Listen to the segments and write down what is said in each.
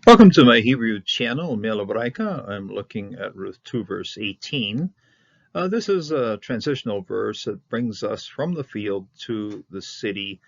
Welcome to my Hebrew channel, Melabraika. I'm looking at Ruth 2, verse 18. This is a transitional verse that brings us from the field to the city,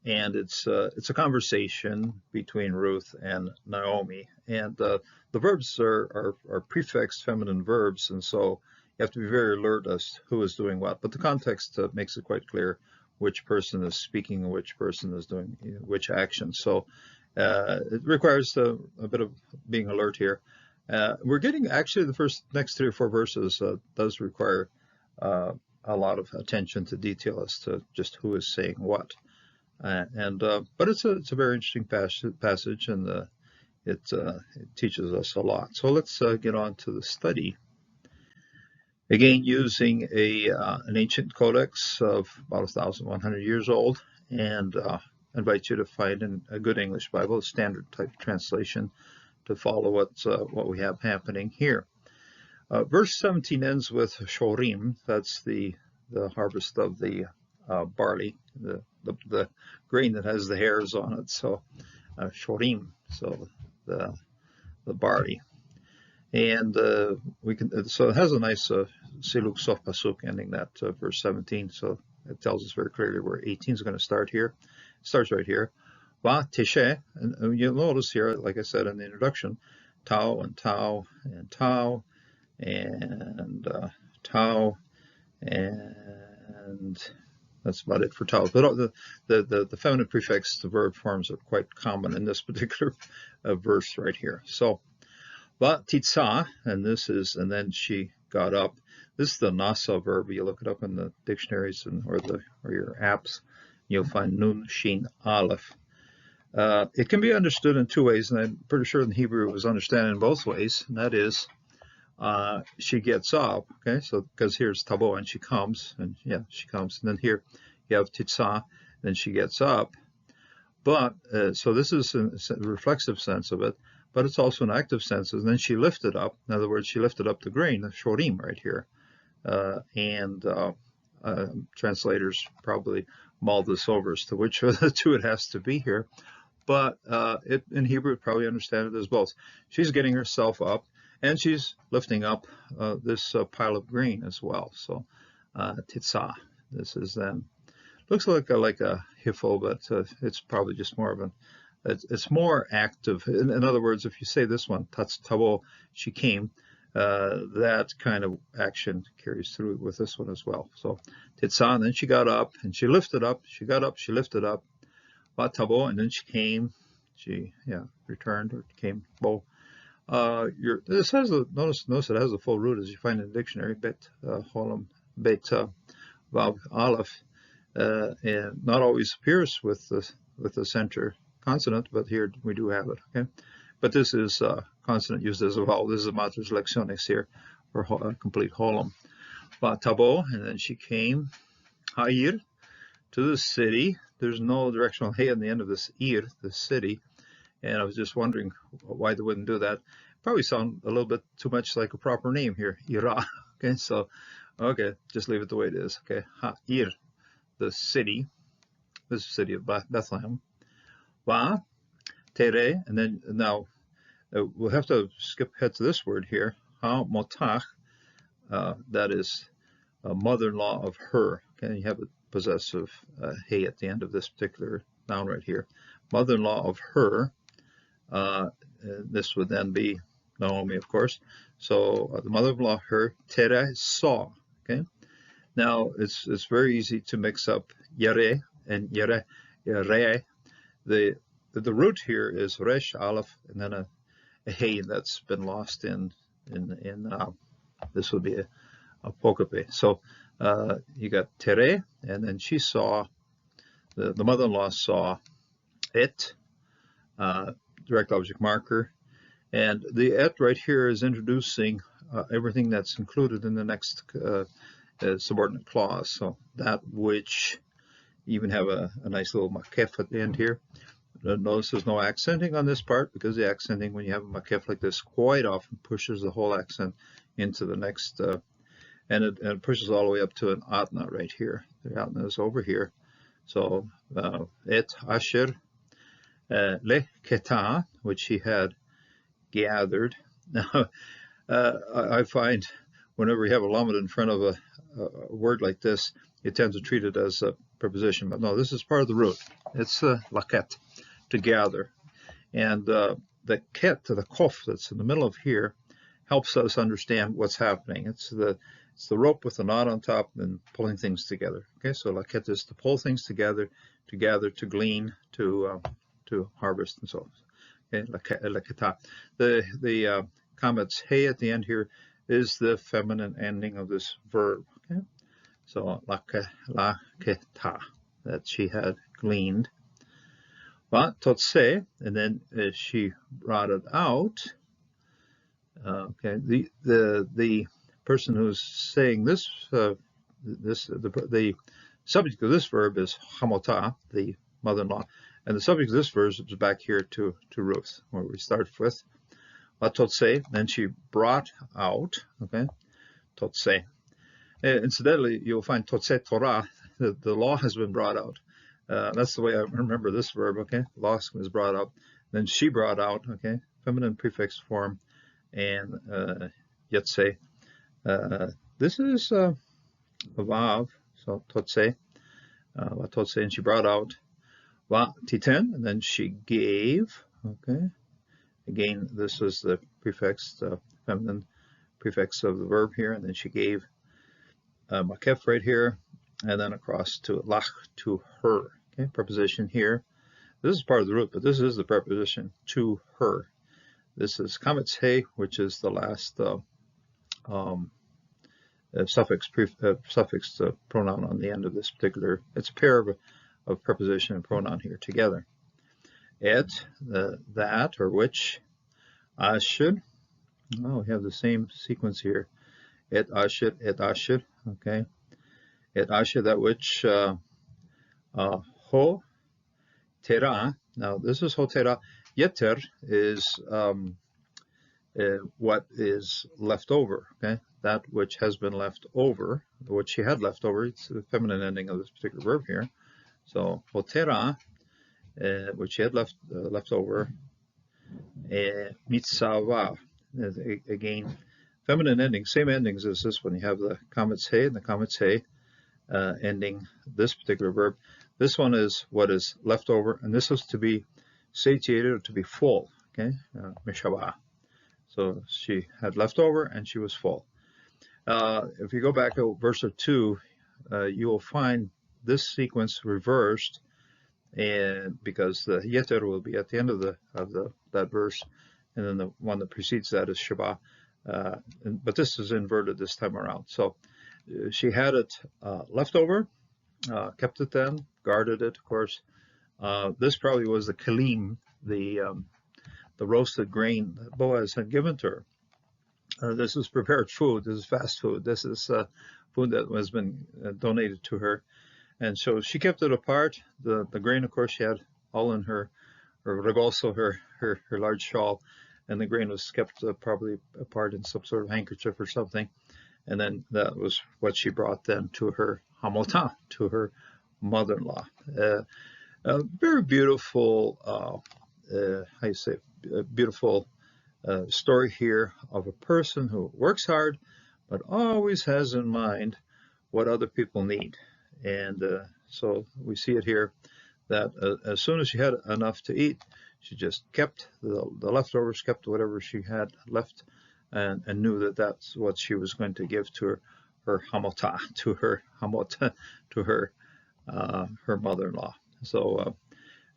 and it's a conversation between Ruth and Naomi. And the verbs are prefixed feminine verbs, and so you have to be very alert as to who is doing what. But the context makes it quite clear which person is speaking and which person is doing which action. So it requires a bit of being alert here. We're getting actually the next 3 or 4 verses does require a lot of attention to detail as to just who is saying what. But it's a very interesting passage, and it teaches us a lot. So let's get on to the study. Again, using an ancient codex of about 1,100 years old, and invite you to find a good English Bible, a standard type translation, to follow what we have happening here. Verse 17 ends with shorim. That's the harvest of the barley, the grain that has the hairs on it. So shorim, so the barley. And so it has a nice siluk sof pasuk ending that verse 17. So it tells us very clearly where 18 is going to start here. It starts right here. Va teshe, and you'll notice here, like I said in the introduction, tau and tau and tau and tau, and that's about it for tau. But the feminine prefix, the verb forms are quite common in this particular verse right here. So va titsa, and then she got up. This is the nasa verb. You look it up in the dictionaries or your apps, you'll find nun shin aleph. It can be understood in 2 ways, and I'm pretty sure in Hebrew it was understood in both ways, and that is she gets up, okay, so because here's tabo, and she comes, and then here you have titsa, then she gets up. But so this is a reflexive sense of it, but it's also an active sense, and then she lifted up. In other words, she lifted up the grain, the shorim right here, and translators probably mulled this over as to which of the 2 it has to be here. But in Hebrew, it probably understand it as both. She's getting herself up, and she's lifting up this pile of grain as well. So titsa. This is then looks like a hifo, but it's probably just more of it's more active. In other words, if you say this one, tats tabo, she came, that kind of action carries through with this one as well. So titsa, and then she got up, and she lifted up. She got up, she lifted up. Tabo, and then she came. She returned or came. Bo. This has notice it has a full root as you find in the dictionary. Bet holam bet vav aleph, and not always appears with the center consonant, but here we do have it. Okay, but this is consonant used as a vowel. This is a matrix lecciones here for complete holam. Tabo, and then she came. Ha'ir, to the city. There's no directional hey on the end of this ir, the city, and I was just wondering why they wouldn't do that. Probably sound a little bit too much like a proper name here, ira. Okay, so just leave it the way it is. Okay, ha'ir, the city. This is the city of Bethlehem. Va tere, and then now we'll have to skip ahead to this word here. Ha motach, that is mother-in-law of her. Okay, you have a possessive hey at the end of this particular noun right here. Mother-in-law of her. This would then be Naomi, of course. So the mother-in-law of her, tere, saw. Okay. Now it's very easy to mix up yare and yare. The root here is resh aleph, and then a hey that's been lost in this would be a apocope. So you got tere, and then she saw, the mother-in-law saw it, direct object marker, and the et right here is introducing everything that's included in the next subordinate clause. So that which, you even have a nice little makef at the end here. Notice there's no accenting on this part, because the accenting when you have a makef like this quite often pushes the whole accent into the next and it pushes all the way up to an atna right here. The atna is over here. So et asher le keta, which he had gathered. Now, I find whenever we have a lamed in front of a word like this, you tend to treat it as a preposition. But no, this is part of the root. It's laket, to gather. And the ket, the kof that's in the middle of here, helps us understand what's happening. It's the rope with the knot on top and pulling things together. Okay, so laket is to pull things together, to gather, to glean, to harvest, and so on. Okay, laketa. The comets hey at the end here is the feminine ending of this verb. Okay, so laketa, that she had gleaned. But totse, and then she brought it out. Okay, the person who's saying this, the subject of this verb is hamota, the mother-in-law, and the subject of this verse is back here to Ruth, where we start with totse. Then she brought out. Okay, totse. Incidentally, you'll find totse Torah. The law has been brought out. That's the way I remember this verb. Okay, law was brought out. Then she brought out. Okay, feminine prefix form, and yetse. This is a vav, so totse, totse, and she brought out. Va titen, and then she gave. Okay, again, this is the prefix, the feminine prefix of the verb here, and then she gave makef right here, and then across to lach, to her. Okay, preposition here. This is part of the root, but this is the preposition to her. This is kametz he, which is the last suffix pronoun on the end of this particular. It's a pair of preposition and pronoun here together. Et, that or which, ashid. Oh, we have the same sequence here. Et ashid, okay. Et ashid, that which, ho tera. Now this is ho tera. Yeter is what is left over, okay? That which has been left over, what she had left over. It's the feminine ending of this particular verb here. So hotera, which she had left over. Mitzava, again, feminine ending, same endings as this one. You have the kametz he and the kametz he ending this particular verb. This one is what is left over, and this is to be satiated or to be full. Okay, mishava. So she had left over and she was full. If you go back to verse 2, you will find this sequence reversed, and because the yeter will be at the end of that verse, and then the one that precedes that is shaba. But this is inverted this time around. So she had it left over, kept it then, guarded it, of course. This probably was the kalim, the roasted grain that Boaz had given to her. This is prepared food. This is fast food. This is food that has been donated to her. And so she kept it apart. The grain, of course, she had all in her rebozo, her large shawl, and the grain was kept probably apart in some sort of handkerchief or something. And then that was what she brought then to her hamotah, to her mother-in-law. A very beautiful, how you say, a beautiful story here of a person who works hard, but always has in mind what other people need. And so we see it here that as soon as she had enough to eat, she just kept the leftovers, kept whatever she had left, and knew that that's what she was going to give to her hamotah, to her mother-in-law. So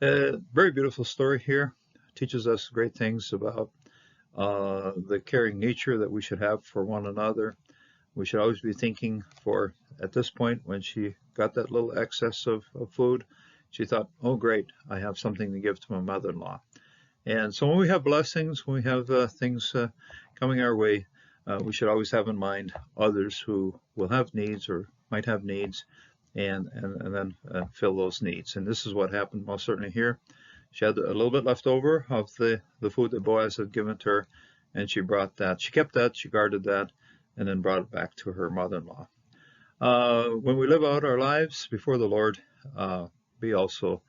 very beautiful story here. Teaches us great things about the caring nature that we should have for one another. We should always be thinking for, at this point, when she got that little excess of food, she thought, oh great, I have something to give to my mother-in-law. And so when we have blessings, when we have things coming our way, we should always have in mind others who will have needs or might have needs, and then fill those needs. And this is what happened most certainly here. She had a little bit left over of the food that Boaz had given to her, and she brought that. She kept that, she guarded that, and then brought it back to her mother-in-law. When we live out our lives before the Lord, we also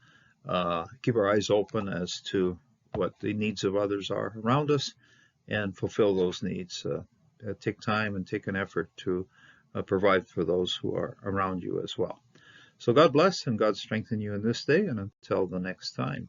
keep our eyes open as to what the needs of others are around us, and fulfill those needs. Take time and take an effort to provide for those who are around you as well. So God bless and God strengthen you in this day, and until the next time.